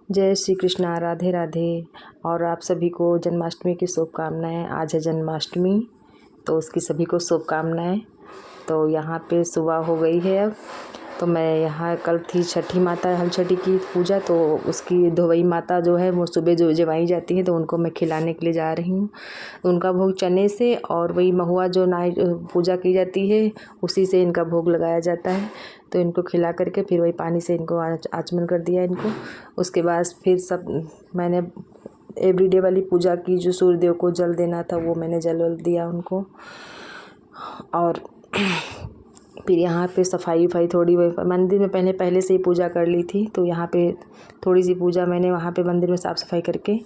जय श्री कृष्णा, राधे राधे। और आप सभी को जन्माष्टमी की शुभकामनाएं। आज है जन्माष्टमी, तो उसकी सभी को शुभकामनाएं। तो यहाँ पे सुबह हो गई है अब। तो मैं यहाँ कल थी छठी माता हल छठी की पूजा, तो उसकी धोवई माता जो है वो सुबह जो जवाई जाती है, तो उनको मैं खिलाने के लिए जा रही हूँ। उनका भोग चने से और वही महुआ जो नाइट पूजा की जाती है उसी से इनका भोग लगाया जाता है। तो इनको खिला करके फिर वही पानी से इनको आचमन कर दिया इनको। उसके बाद फिर सब मैंने एवरीडे वाली पूजा की, जो सूर्यदेव को जल देना था वो मैंने जल दिया उनको। और फिर यहाँ पे सफाई थोड़ी मंदिर में पहले से ही पूजा कर ली थी, तो यहाँ पे थोड़ी सी पूजा मैंने वहाँ पे मंदिर में साफ़ सफाई करके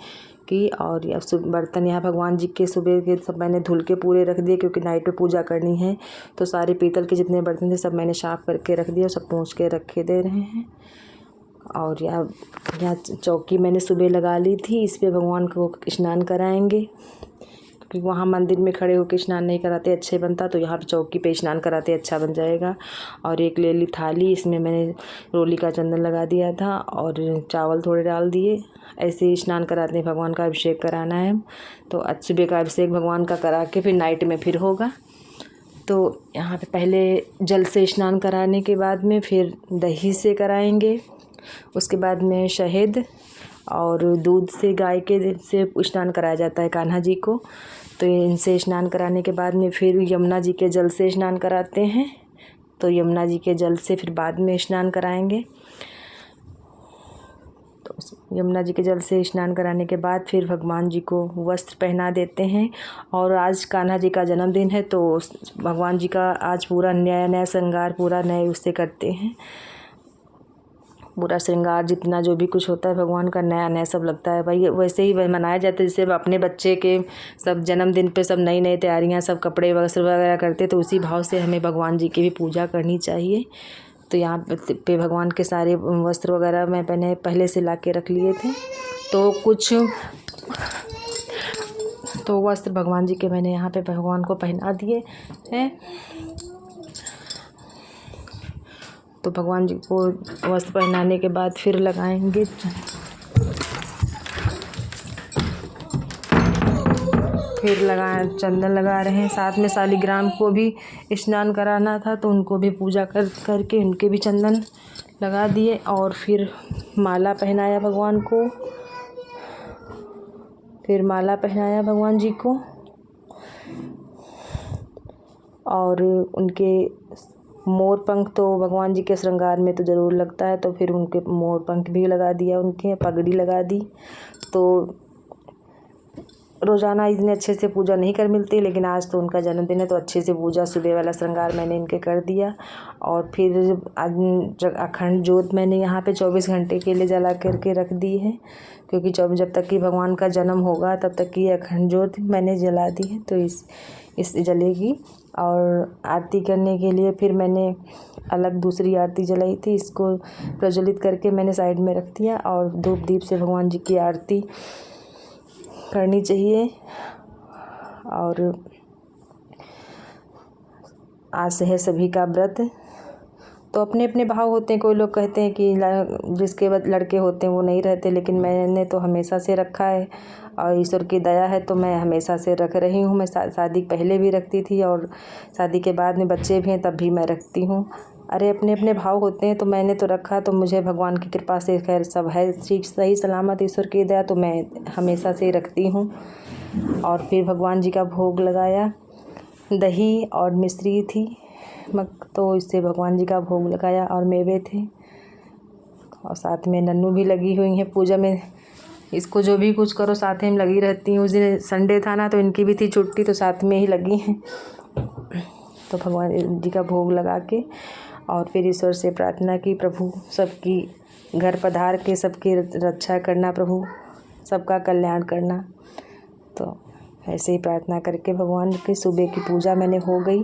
की। और बर्तन यहाँ भगवान जी के सुबह के सब मैंने धुल के पूरे रख दिए, क्योंकि नाइट पे पूजा करनी है। तो सारे पीतल के जितने बर्तन थे सब मैंने साफ़ करके रख दिया, सब पोंछ के रखे दे रहे हैं। और यहाँ चौकी मैंने सुबह लगा ली थी, इस पे भगवान को स्नान कराएंगे, क्योंकि वहाँ मंदिर में खड़े होकर स्नान नहीं कराते अच्छे बनता, तो यहाँ पे चौकी पे स्नान कराते अच्छा बन जाएगा। और एक ले ली थाली, इसमें मैंने रोली का चंदन लगा दिया था और चावल थोड़े डाल दिए। ऐसे ही स्नान कराते हैं, भगवान का अभिषेक कराना है। तो सुबह का अभिषेक भगवान का करा के फिर नाइट में फिर होगा। तो यहाँ पे पहले जल से स्नान कराने के बाद में फिर दही से कराएंगे। उसके बाद में शहद और दूध से गाय के से स्नान कराया जाता है कान्हा जी को। तो इनसे स्नान कराने के बाद में फिर यमुना जी के जल से स्नान कराते हैं। तो यमुना जी के जल से फिर बाद में स्नान कराएंगे। तो यमुना जी के जल से स्नान कराने के बाद फिर भगवान जी को वस्त्र पहना देते हैं। और आज कान्हा जी का जन्मदिन है, तो भगवान जी का आज पूरा नया नया श्रृंगार पूरा नए उससे करते हैं। पूरा श्रृंगार जितना जो भी कुछ होता है भगवान का नया नया सब लगता है भाई। वैसे ही मनाया जाता है जैसे अपने बच्चे के सब जन्मदिन पे सब नई नई तैयारियां, सब कपड़े वस्त्र वगैरह करते, तो उसी भाव से हमें भगवान जी की भी पूजा करनी चाहिए। तो यहाँ पे भगवान के सारे वस्त्र वगैरह मैं पहले से ला के रख लिए थे। तो कुछ तो वस्त्र भगवान जी के मैंने यहाँ पे भगवान को पहना दिए हैं। तो भगवान जी को वस्त्र पहनाने के बाद फिर लगाएंगे, चंदन लगा रहे हैं। साथ में शालिग्राम को भी स्नान कराना था, तो उनको भी पूजा करके उनके भी चंदन लगा दिए। और फिर माला पहनाया भगवान को, भगवान जी को। और उनके मोर पंख तो भगवान जी के श्रृंगार में तो ज़रूर लगता है, तो फिर उनके मोर पंख भी लगा दिया, उनके पगड़ी लगा दी। तो रोज़ाना इतने अच्छे से पूजा नहीं कर मिलती, लेकिन आज तो उनका जन्मदिन है, तो अच्छे से पूजा सुबह वाला श्रृंगार मैंने इनके कर दिया। और फिर अखंड ज्योत मैंने यहाँ पे 24 घंटे के लिए जला करके रख दी है, क्योंकि जब तक कि भगवान का जन्म होगा तब तक की अखंड ज्योत मैंने जला दी है, तो इस जलेगी। और आरती करने के लिए फिर मैंने अलग दूसरी आरती जलाई थी, इसको प्रज्वलित करके मैंने साइड में रख दिया। और धूप दीप से भगवान जी की आरती करनी चाहिए। और आज से है सभी का व्रत। तो अपने अपने भाव होते हैं, कोई लोग कहते हैं कि जिसके लड़के होते हैं वो नहीं रहते, लेकिन मैंने तो हमेशा से रखा है और ईश्वर की दया है, तो मैं हमेशा से रख रही हूँ। मैं शादी पहले भी रखती थी और शादी के बाद में बच्चे भी हैं तब भी मैं रखती हूँ। अरे अपने अपने भाव होते हैं, तो मैंने तो रखा, तो मुझे भगवान की कृपा से खैर सब है ठीक सही सलामत, ईश्वर की दया, तो मैं हमेशा से रखती हूँ। और फिर भगवान जी का भोग लगाया, दही और मिश्री थी, तो इससे भगवान जी का भोग लगाया और मेवे थे। और साथ में नन्नू भी लगी हुई हैं पूजा में। इसको जो भी कुछ करो साथ में लगी रहती हूँ। उस दिन संडे था ना, तो इनकी भी थी छुट्टी, तो साथ में ही लगी हैं। तो भगवान जी का भोग लगा के और फिर ईश्वर से प्रार्थना की, प्रभु सबकी घर पधार के सबकी रक्षा करना, प्रभु सबका कल्याण करना। तो ऐसे ही प्रार्थना करके भगवान की सुबह की पूजा मैंने हो गई।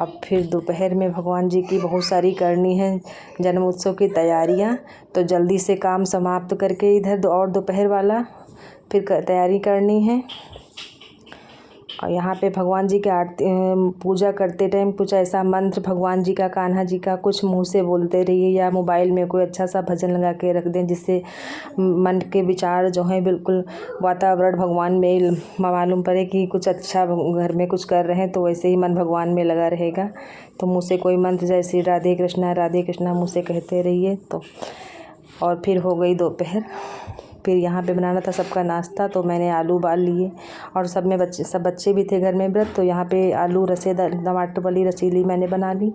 अब फिर दोपहर में भगवान जी की बहुत सारी करनी है जन्म उत्सव की तैयारियां, तो जल्दी से काम समाप्त करके इधर और दोपहर वाला फिर तैयारी करनी है। और यहाँ पे भगवान जी की आरती पूजा करते टाइम कुछ ऐसा मंत्र भगवान जी का, कान्हा जी का कुछ मुंह से बोलते रहिए या मोबाइल में कोई अच्छा सा भजन लगा के रख दें, जिससे मन के विचार जो हैं बिल्कुल वातावरण भगवान में मालूम पड़े कि कुछ अच्छा घर में कुछ कर रहे हैं, तो वैसे ही मन भगवान में लगा रहेगा। तो मुँह से कोई मंत्र जैसे राधे कृष्णा मुँह से कहते रहिए। तो और फिर हो गई दोपहर। फिर यहाँ पे बनाना था सबका नाश्ता, तो मैंने आलू उबाल लिए और सब बच्चे भी थे घर में व्रत, तो यहाँ पे आलू रसेदार टमाटर वाली रसीली मैंने बना ली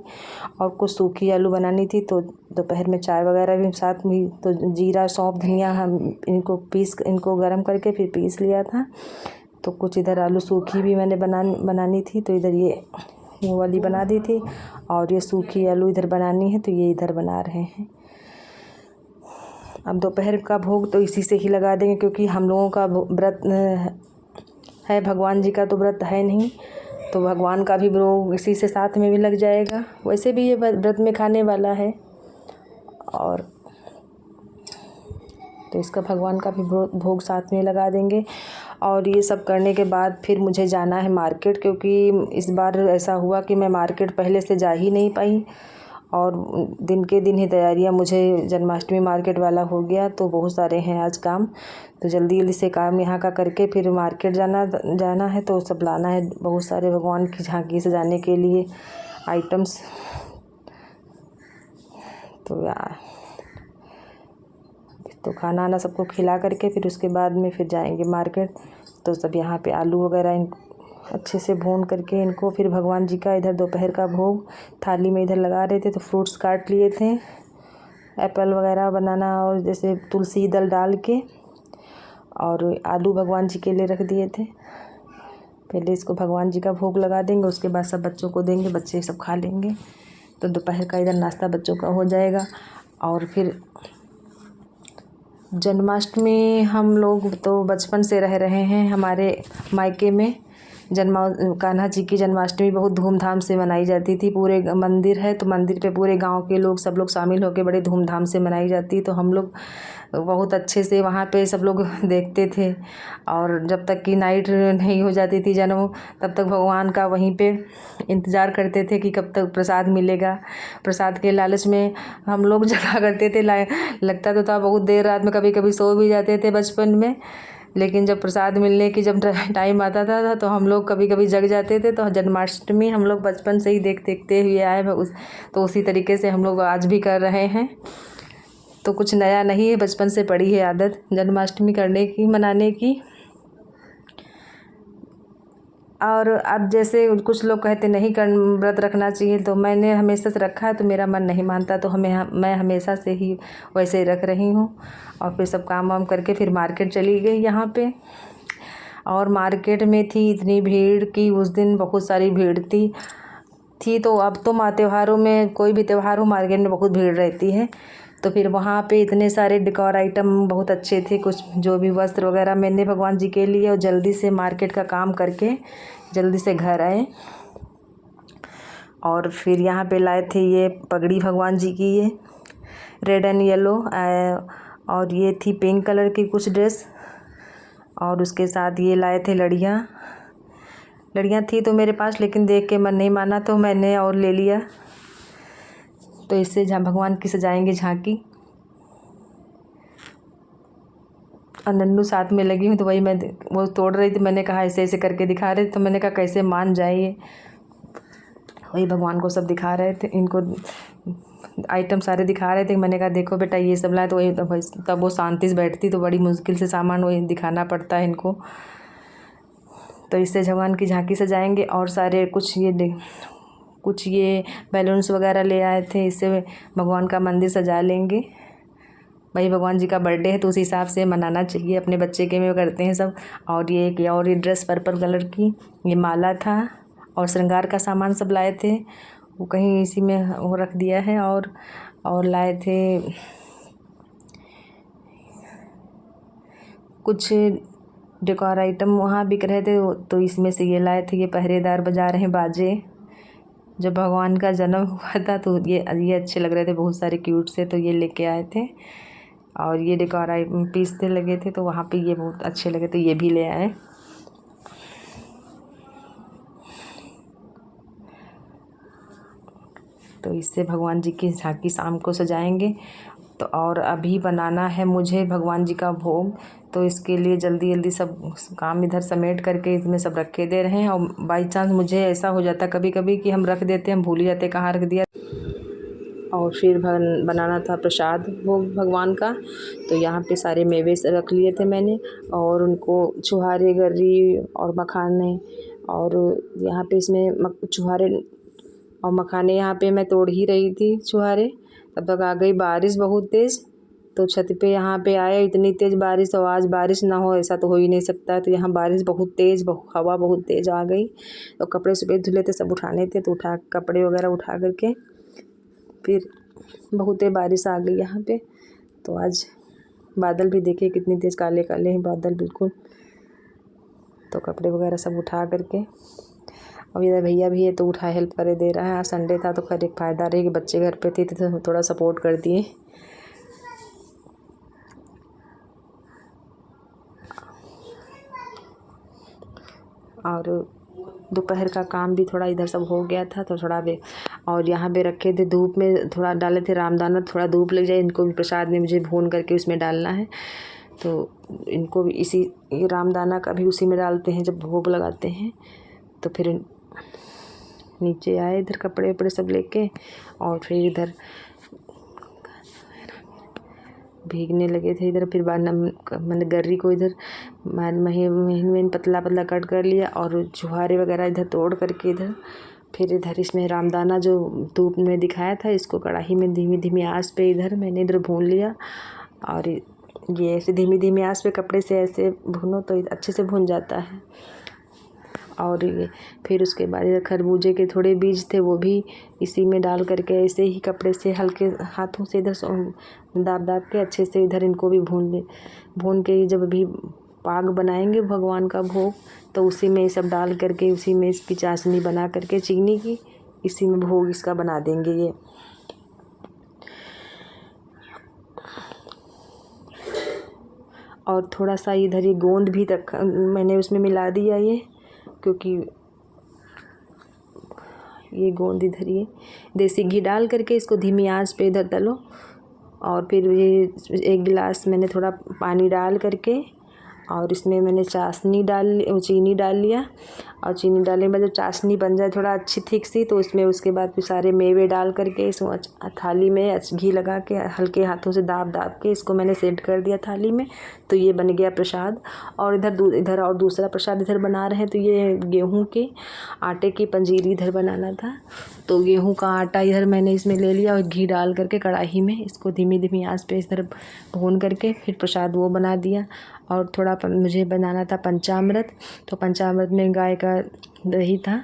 और कुछ सूखी आलू बनानी थी। तो दोपहर में चाय वगैरह भी साथ में, तो जीरा सौंफ धनिया हम इनको गरम करके फिर पीस लिया था। तो कुछ इधर आलू सूखी भी मैंने बनानी थी, तो इधर ये वो वाली बना दी थी और ये सूखी आलू इधर बनानी है, तो ये इधर बना रहे हैं। अब दोपहर का भोग तो इसी से ही लगा देंगे, क्योंकि हम लोगों का व्रत है, भगवान जी का तो व्रत है नहीं, तो भगवान का भी भोग इसी से साथ में भी लग जाएगा। वैसे भी ये व्रत में खाने वाला है, और तो इसका भगवान का भी भोग साथ में लगा देंगे। और ये सब करने के बाद फिर मुझे जाना है मार्केट, क्योंकि इस बार ऐसा हुआ कि मैं मार्केट पहले से जा ही नहीं पाई और दिन के दिन ही तैयारियां, मुझे जन्माष्टमी मार्केट वाला हो गया, तो बहुत सारे हैं आज काम, तो जल्दी से काम यहाँ का करके फिर मार्केट जाना है। तो सब लाना है, बहुत सारे भगवान की झांकी सजाने के लिए आइटम्स। तो खाना आना सबको खिला करके फिर उसके बाद में फिर जाएंगे मार्केट। तो सब यहाँ पे आलू वगैरह अच्छे से भून करके इनको फिर भगवान जी का इधर दोपहर का भोग थाली में इधर लगा रहे थे। तो फ्रूट्स काट लिए थे, एप्पल वगैरह, बनाना और जैसे तुलसी दल डाल के, और आलू भगवान जी के लिए रख दिए थे। पहले इसको भगवान जी का भोग लगा देंगे, उसके बाद सब बच्चों को देंगे, बच्चे सब खा लेंगे। तो दोपहर का इधर नाश्ता बच्चों का हो जाएगा। और फिर जन्माष्टमी हम लोग तो बचपन से रह रहे हैं हमारे मायके में। कान्हा जी की जन्माष्टमी बहुत धूमधाम से मनाई जाती थी। पूरे मंदिर है, तो मंदिर पे पूरे गांव के लोग सब लोग शामिल होकर बड़े धूमधाम से मनाई जाती। तो हम लोग बहुत अच्छे से वहाँ पे सब लोग देखते थे, और जब तक कि नाइट नहीं हो जाती थी जन्म, तब तक भगवान का वहीं पे इंतज़ार करते थे कि कब तक प्रसाद मिलेगा। प्रसाद के लालच में हम लोग जगा करते थे, लगता तो था बहुत देर रात में, कभी कभी सो भी जाते थे बचपन में। लेकिन जब प्रसाद मिलने की जब टाइम आता था तो हम लोग कभी कभी जग जाते थे। तो जन्माष्टमी हम लोग बचपन से ही देखते हुए आए, तो उसी तरीके से हम लोग आज भी कर रहे हैं। तो कुछ नया नहीं है, बचपन से पड़ी है आदत जन्माष्टमी करने की, मनाने की। और अब जैसे कुछ लोग कहते नहीं व्रत रखना चाहिए, तो मैंने हमेशा से रखा है, तो मेरा मन नहीं मानता, तो मैं हमेशा से ही वैसे ही रख रही हूँ। और फिर सब काम वाम करके फिर मार्केट चली गई यहाँ पे। और मार्केट में थी इतनी भीड़ कि उस दिन बहुत सारी भीड़ थी। तो अब तो त्योहारों में, कोई भी त्यौहार हो, मार्केट में बहुत भीड़ रहती है। तो फिर वहाँ पे इतने सारे डेकोर आइटम बहुत अच्छे थे, कुछ जो भी वस्त्र वगैरह मैंने भगवान जी के लिए, और जल्दी से मार्केट का काम करके जल्दी से घर आए। और फिर यहाँ पे लाए थे ये पगड़ी भगवान जी की, ये रेड एंड येलो, और ये थी पिंक कलर की कुछ ड्रेस, और उसके साथ ये लाए थे लड़ियाँ थी तो मेरे पास, लेकिन देख के मन नहीं माना तो मैंने और ले लिया। तो इससे जहाँ भगवान की सजाएंगे झांकी। और नन्नू साथ में लगी हूँ, तो वही वो तोड़ रही थी, मैंने कहा ऐसे ऐसे करके दिखा रहे थे, तो मैंने कहा कैसे मान जाइए। वही भगवान को सब दिखा रहे थे, इनको आइटम सारे दिखा रहे थे। मैंने कहा देखो बेटा ये सब लाए, तो वही तब वो शांति से बैठती, तो बड़ी मुश्किल से सामान वही दिखाना पड़ता है इनको। तो इससे भगवान की झांकी सजाएंगे। और सारे कुछ ये बैलून्स वगैरह ले आए थे, इससे भगवान का मंदिर सजा लेंगे। भाई भगवान जी का बर्थडे है, तो उस हिसाब से मनाना चाहिए, अपने बच्चे के में करते हैं सब। और ये ड्रेस पर्पल कलर की, ये माला था, और श्रृंगार का सामान सब लाए थे, वो कहीं इसी में वो रख दिया है। और लाए थे कुछ डेकोर आइटम वहाँ बिक रहे थे, तो इसमें से ये लाए थे। ये पहरेदार बजा रहे हैं बाजे, जब भगवान का जन्म हुआ था, तो ये अच्छे लग रहे थे, बहुत सारे क्यूट से, तो ये लेके आए थे। और ये डेकोर पीस लगे थे, तो वहाँ पे ये बहुत अच्छे लगे, तो ये भी ले आए। तो इससे भगवान जी की झांकी शाम को सजाएंगे। तो और अभी बनाना है मुझे भगवान जी का भोग, तो इसके लिए जल्दी जल्दी सब काम इधर समेट करके इसमें सब रखे दे रहे हैं। और बाई चांस मुझे ऐसा हो जाता कभी कभी कि हम रख देते हैं, हम भूल ही जाते कहाँ रख दिया। और फिर बनाना था प्रसाद भोग भगवान का, तो यहाँ पे सारे मेवे रख लिए थे मैंने, और उनको छुहारे गर्री और मखाने, और यहाँ पे इसमें छुहारे और मखाने यहाँ पे मैं तोड़ ही रही थी छुहारे, तब तक आ गई बारिश बहुत तेज़। तो छत पे यहाँ पे आए, इतनी तेज़ बारिश, और आज बारिश ना हो ऐसा तो हो ही नहीं सकता। तो यहाँ बारिश बहुत तेज़, हवा बहुत तेज़ आ गई। तो कपड़े सुबह धुले थे, सब उठाने थे, तो कपड़े वगैरह उठा करके फिर बहुत तेज़ बारिश आ गई यहाँ पे। तो आज बादल भी देखे कितनी तेज़ काले काले हैं बादल बिल्कुल। तो कपड़े वगैरह सब उठा करके, और इधर भैया भी है तो उठा हेल्प करे दे रहा है। आज संडे था तो खैर एक फ़ायदा रही कि बच्चे घर पे थे तो थोड़ा सपोर्ट कर दिए। और दोपहर का काम भी थोड़ा इधर सब हो गया था, तो थोड़ा भी और यहाँ पे रखे थे धूप में, थोड़ा डाले थे रामदाना, थोड़ा धूप लग जाए। इनको भी प्रसाद में मुझे भून करके उसमें डालना है, तो इनको भी इसी रामदाना का भी उसी में डालते हैं जब भोग लगाते हैं। तो फिर नीचे आए इधर कपड़े वपड़े सब लेके, और फिर इधर भीगने लगे थे इधर। फिर मैंने गर्री को इधर महीन पतला पतला कट कर लिया, और छुहारे वगैरह इधर तोड़ करके इधर फिर इधर इसमें रामदाना जो धूप में दिखाया था, इसको कढ़ाई में धीमी धीमी आंच पे इधर मैंने इधर भून लिया। और ये ऐसे धीमी धीमी आंच पे कपड़े से ऐसे भूनो तो अच्छे से भून जाता है। और ये फिर उसके बाद इधर खरबूजे के थोड़े बीज थे, वो भी इसी में डाल करके ऐसे ही कपड़े से हल्के हाथों से इधर दाब दाब के अच्छे से इधर इनको भी भून के जब भी पाग बनाएंगे भगवान का भोग, तो उसी में सब डाल करके उसी में इसकी चाशनी बना करके चीनी की इसी में भोग इसका बना देंगे ये। और थोड़ा सा इधर ये गोंद भी तक मैंने उसमें मिला दिया ये, क्योंकि ये गोंद इधर ये देसी घी डाल करके इसको धीमी आंच पे इधर तलो। और फिर ये एक गिलास मैंने थोड़ा पानी डाल करके, और इसमें मैंने चीनी डाल लिया। और चीनी डालने के बाद जब चाशनी बन जाए थोड़ा अच्छी थिक सी, तो इसमें उसके बाद फिर सारे मेवे डाल करके इसमें थाली में घी लगा के हल्के हाथों से दाब दाब के इसको मैंने सेट कर दिया थाली में। तो ये बन गया प्रसाद। और इधर और दूसरा प्रसाद इधर बना रहे हैं, तो ये गेहूं के आटे की पंजीरी इधर बनाना था। तो गेहूं का आटा इधर मैंने इसमें ले लिया, और घी डाल करके कढ़ाई में इसको धीमी धीमी आंच पे इधर भून करके फिर प्रसाद वो बना दिया। और थोड़ा मुझे बनाना था पंचामृत, तो पंचामृत में गाय का दही था,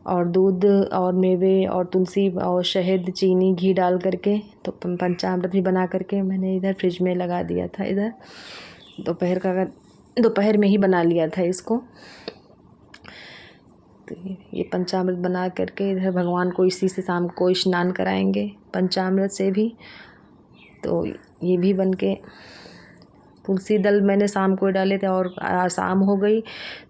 और दूध और मेवे और तुलसी और शहद चीनी घी डाल करके तो पंचामृत भी बना करके मैंने इधर फ्रिज में लगा दिया था। इधर दोपहर में ही बना लिया था इसको। तो ये पंचामृत बना करके इधर भगवान को इसी से शाम को स्नान कराएंगे पंचामृत से भी। तो ये भी बन के तुलसी दल मैंने शाम को डाले थे, और शाम हो गई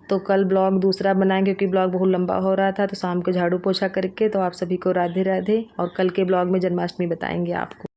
तो कल ब्लॉग दूसरा बनाएंगे क्योंकि ब्लॉग बहुत लंबा हो रहा था। तो शाम को झाड़ू पोछा करके तो आप सभी को राधे राधे, और कल के ब्लॉग में जन्माष्टमी बताएंगे आपको।